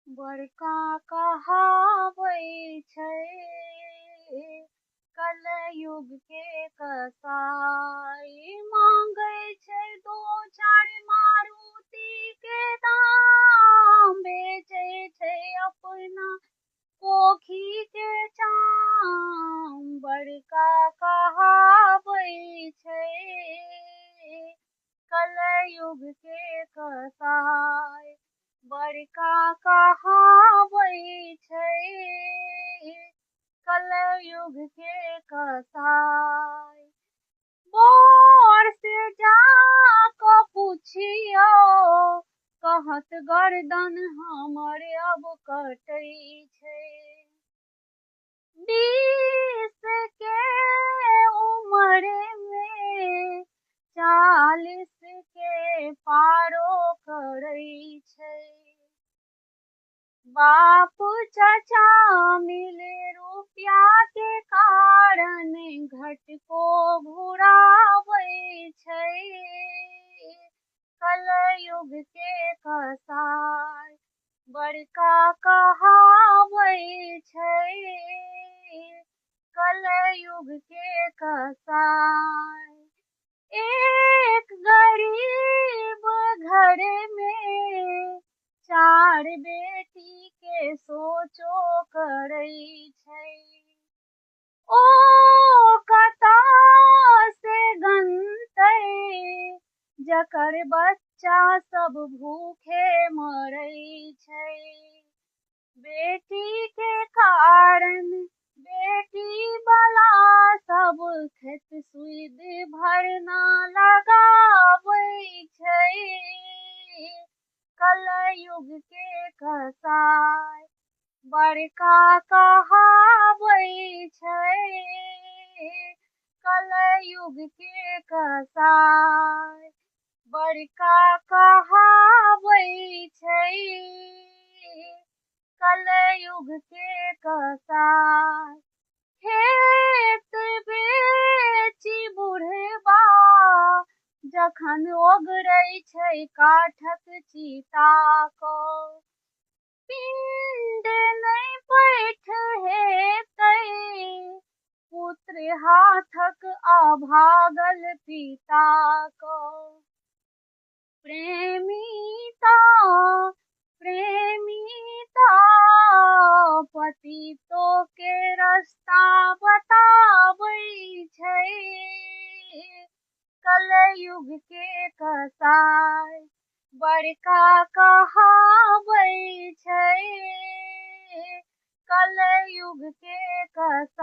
बड़का कहावै छै कलयुग के कसाई, मांगै छै दो चार मारुति के दाम, बेचै छै अपना कोखी के चाम। बड़का कहावै छै कलयुग के कसाई, बड़का कहावै छै कलयुग के कसाई। बोर से जाक पूछियो, कहत गर्दन हमर अब कटै छै। 20 के उम्र में 40 के पारो करै छै। बाप चाचा मिले रुपया के कारण घटको घुराबै छै। कलयुग के कसाई, बड़का कहावै छै कलयुग के कसाई। एक गरीब घर में 4 बेटी के सोचो करै छै। ओ कता से गनतै जकर बच्चा सब भूखे मरै छै। बेटी के कारण बेटी वाला सब खेत सुध भरना लगाबै छै। कलयुग के कसाई, बड़का कहावै छै कलयुग के कसाई, बड़का कहावै छै कलयुग के कसाई। खेत बेची बुढ़बा जखन ओगरै छै काठक चिता को, पिंड नहि पैठ हेतै पुत्र हाथक अभागल पिता को। प्रेमिता प्रेमिता पतितो के रास्ता बताबै छै। कलयुग के कसाई, बड़का कहावै छै कलयुग के कसाई।